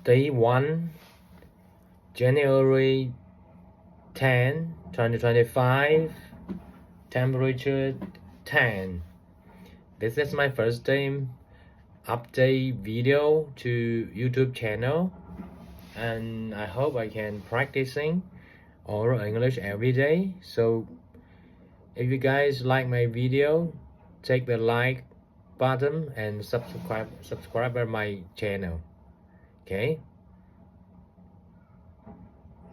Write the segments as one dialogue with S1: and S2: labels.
S1: Day 1, January 10, 2025, temperature 10. This is my first time update video to YouTube channel, and I hope I can practicing oral English every day. So if you guys like my video, take the like button and subscribe to my channel. Okay,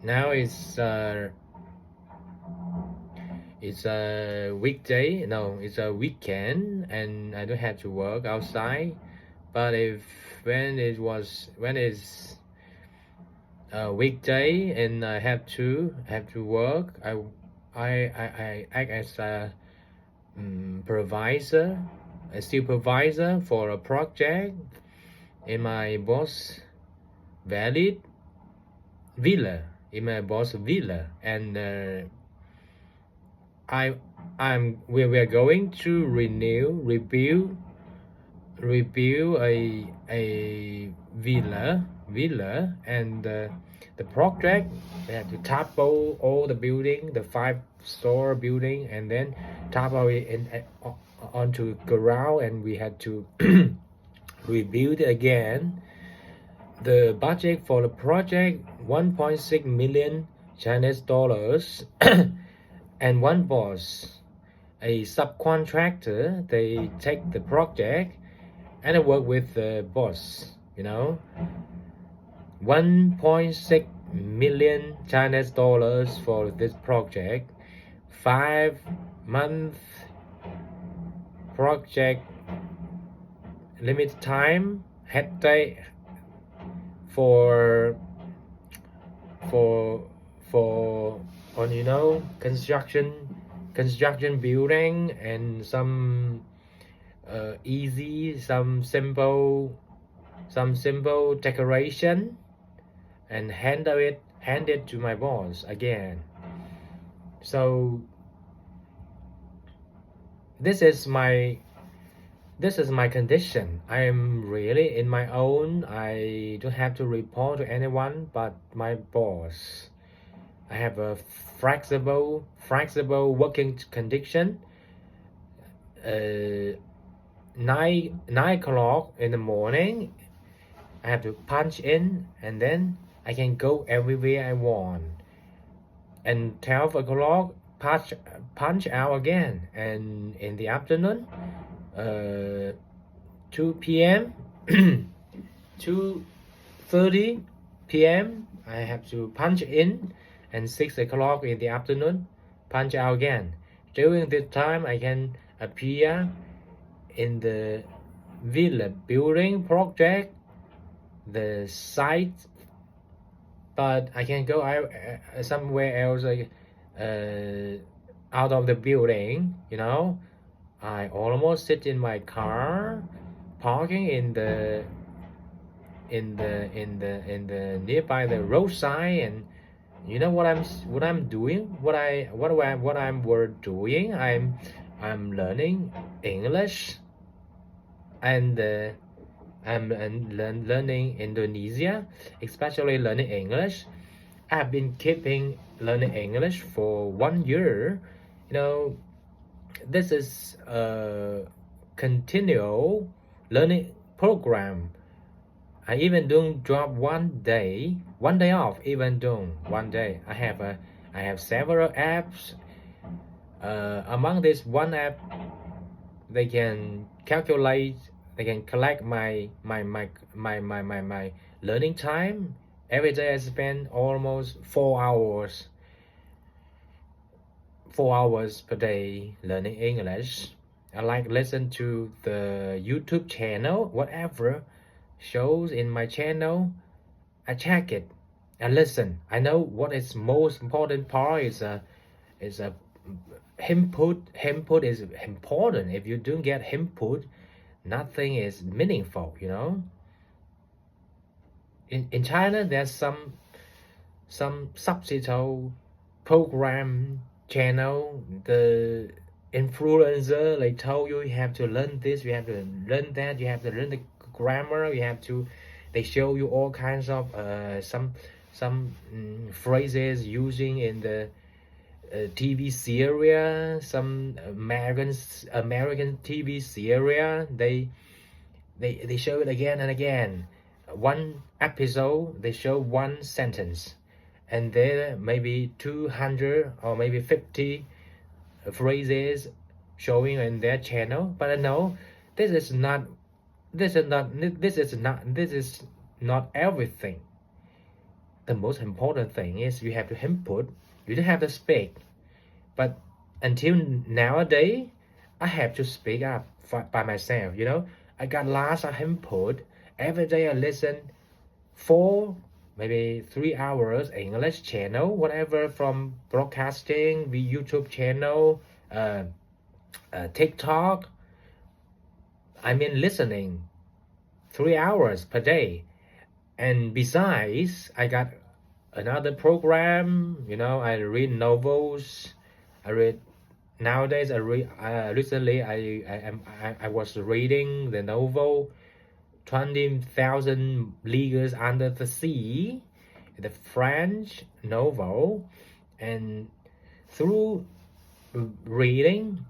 S1: now it's a weekday. No, it's a weekend, and I don't have to work outside. But when it's a weekday and I have to work, I act as a supervisor for a project in my boss valid villa, and we are going to review a villa, and the project, we have to topple all the building, the 5-story building, and then topple it onto ground, and we had to rebuild again. The budget for the project 1.6 million Chinese dollars and one boss, a subcontractor, they take the project and I work with the boss, 1.6 million Chinese dollars for this project, 5-month project, limited time, headache for on construction building, and some some simple decoration, and hand it to my boss again. So this is my condition. I am really in my own. I don't have to report to anyone but my boss. I have a flexible working condition. 9 o'clock in the morning, I have to punch in, and then I can go everywhere I want. And 12 o'clock, punch out again. And in the afternoon, 2 p.m. 2:30 p.m. I have to punch in, and 6 o'clock in the afternoon, punch out again. During this time, I can appear in the villa building project, the site, but I can go somewhere else, out of the building. I almost sit in my car, parking in the nearby the roadside, and what I'm doing, what I'm doing. I'm learning English, and I'm learning Indonesia, especially learning English. I've been keeping learning English for 1 year. This is a continual learning program. I even don't drop one day off. Even doing 1 day, I have several apps. Among this one app, they can collect my learning time. Every day I spend almost 4 hours per day learning English. I like listen to the YouTube channel, whatever shows in my channel, I check it and listen. I know what is most important part is input. Input is important. If you don't get input, nothing is meaningful. In China, there's some subtitle program channel. The influencer, they told you have to learn this, you have to learn that, you have to learn the grammar, you have to They show you all kinds of some phrases using in the TV series, some American TV series. They show it again and again. One episode they show one sentence, and there maybe 200 or maybe 50 phrases showing in their channel. But I know this is not everything. The most important thing is you have to input, you don't have to speak. But until nowadays, I have to speak up by myself, you know. I got lots of input. Every day I listen 4, maybe 3 hours English channel, whatever, from broadcasting, the YouTube channel, TikTok. I mean listening 3 hours per day. And besides, I got another program, you know. I read novels. Recently I was reading the novel 20,000 Leagues Under the Sea, the French novel. And through reading,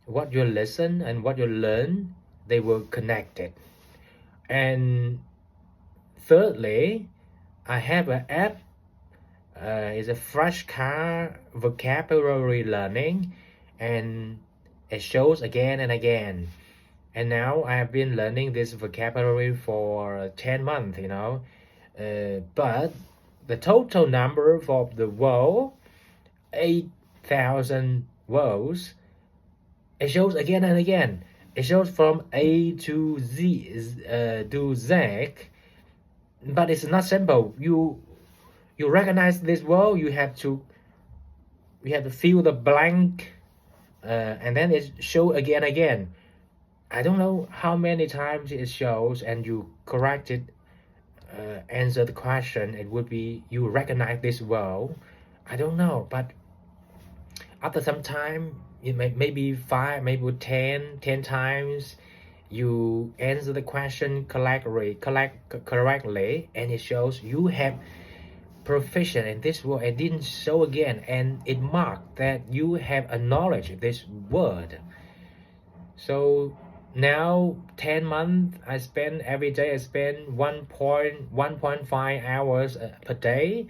S1: what you listen and what you learn, they were connected. And thirdly, I have an app. It's a flashcard vocabulary learning, and it shows again and again. And now I have been learning this vocabulary for 10 months, you know. But the total number for the world, 8,000 words, it shows again and again. It shows from A to Z, but it's not simple. You recognize this word, you have to fill the blank, and then it show again. I don't know how many times it shows, and you correct it, answer the question. It would be you recognize this word. I don't know, but after some time, it maybe 5, maybe 10 times, you answer the question correctly, and it shows you have proficient in this word. It didn't show again, and it marked that you have a knowledge of this word. So now 10 months, I spend every day. I spend 1.5 hours per day,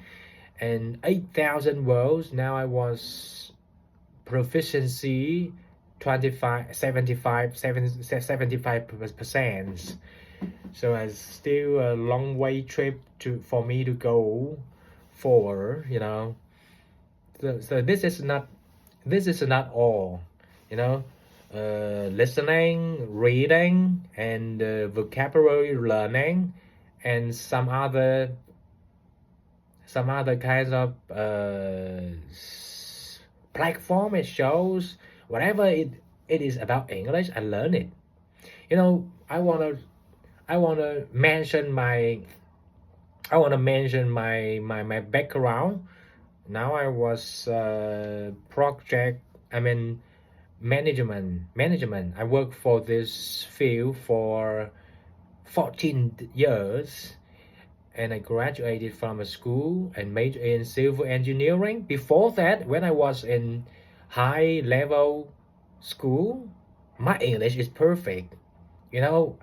S1: and 8,000 words. Now I was proficiency 75%. So it's still a long way trip for me to go forward, you know. So this is not all, you know. Listening, reading, and vocabulary learning, and some other kinds of platform. It shows whatever it is about English. I learn it, you know. I wanna mention my background. Now I was management. I worked for this field for 14 years, and I graduated from a school and majored in civil engineering. Before that, when I was in high level school, my English is perfect, you know.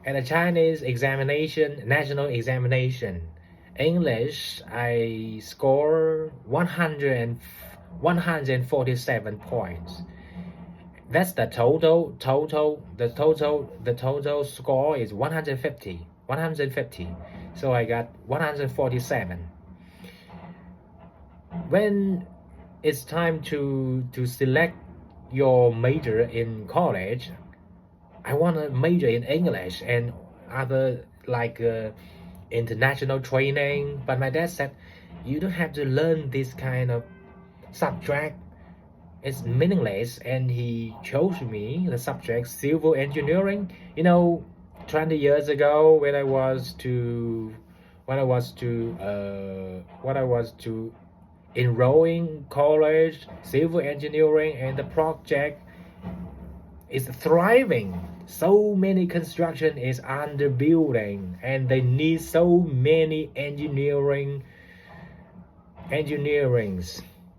S1: At a Chinese examination, national examination, English, I score 147 points. That's the total score is 150. So I got 147. When it's time to select your major in college, I want to major in English and other like international training. But my dad said, you don't have to learn this kind of subject. It's meaningless. And he chose me the subject civil engineering. You know, 20 years ago when I was to enroll in college, civil engineering and the project is thriving. So many construction is under building, and they need so many engineerings.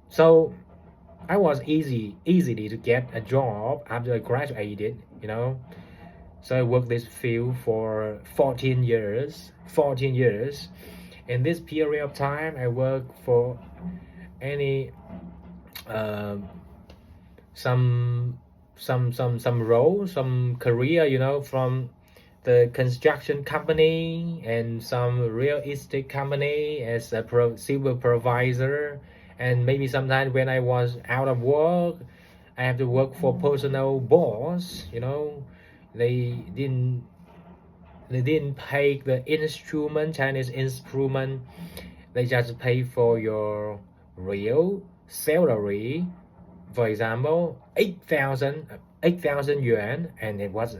S1: So I was easily to get a job after I graduated, you know. So I worked this field for 14 years. 14 years. In this period of time, I worked for any some role, some career, you know, from the construction company and some real estate company as a supervisor. And maybe sometimes when I was out of work, I have to work for personal boss, you know. They didn't pay the Chinese instrument. They just pay for your real salary. For example, 8,000 yuan, and it was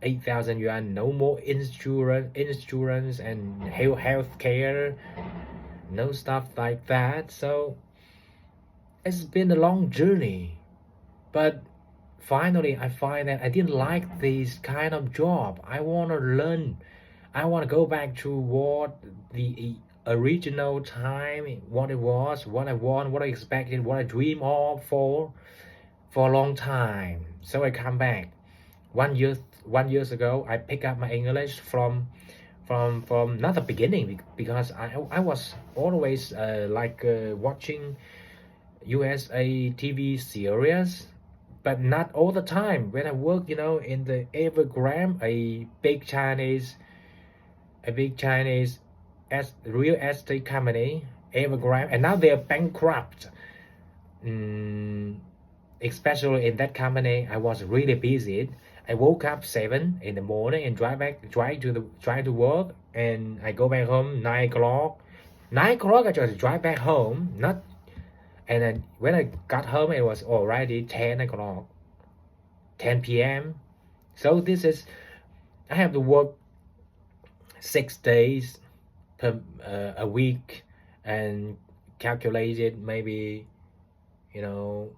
S1: 8,000 yuan, no more insurance and health care, no stuff like that. So it's been a long journey, but finally I find that I didn't like this kind of job. I want to learn. I want to go back to what the original time, what it was, what I want, what I expected, what I dream of for a long time. So I come back 1 years ago. I pick up my English from not the beginning, because I was always watching USA TV series, but not all the time. When I work, you know, in the Evergrande, a big Chinese real estate company, Evergrande, and now they're bankrupt. Especially in that company, I was really busy. I woke up 7 in the morning and drive to work, and I go back home 9 o'clock. 9 o'clock I just drive back home, and then when I got home it was already 10 o'clock, 10 p.m. So this is, I have to work 6 days per a week, and calculated maybe, you know,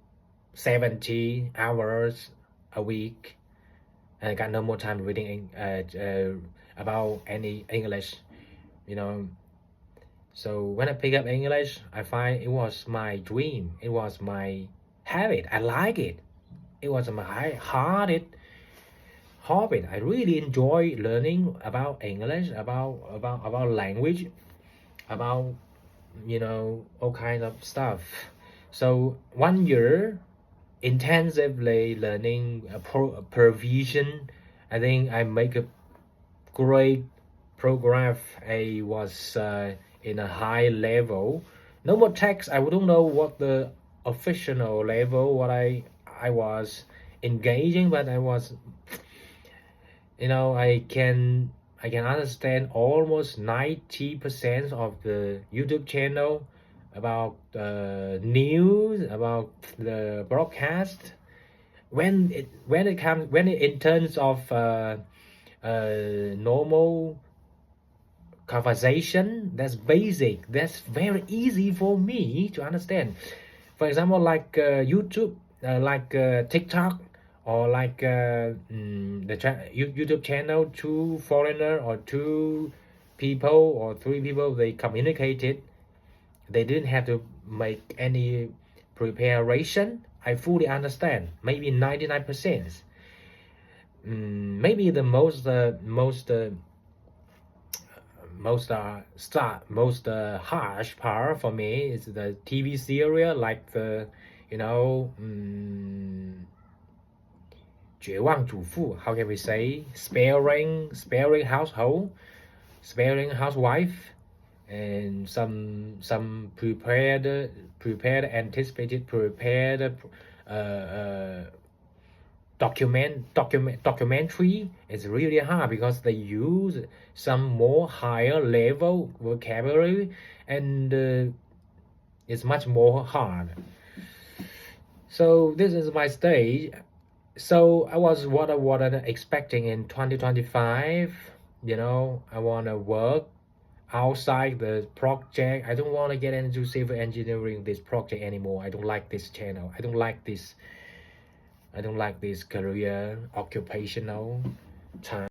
S1: 70 hours a week, and I got no more time reading about any English, you know. So when I pick up English, I find it was my dream, it was my habit. I like it. It was my hobby. I really enjoy learning about English, about language, about, you know, all kinds of stuff. So 1 year intensively learning provision, I think I make a great progress. I was in a high level. No more text. I don't know what the official level, what I was engaging, but I was, you know, I can understand almost 90% of the YouTube channel, about news, about the broadcast. When it in terms of normal conversation, that's basic, that's very easy for me to understand. For example, like YouTube, TikTok, or like the YouTube channel, two foreigner or two people or three people, they communicated. They didn't have to make any preparation. I fully understand, maybe 99%. Maybe the most harsh part for me is the TV series, like the, you know, 绝望主妇, how can we say, sparing household, sparing housewife, and some anticipated documentary. Is really hard because they use some more higher level vocabulary, and it's much more hard. So this is my stage. So I was what I was expecting in 2025. You know, I want to work outside the project. I don't want to get into civil engineering this project anymore. I don't like this channel. I don't like this I don't like this career occupational time.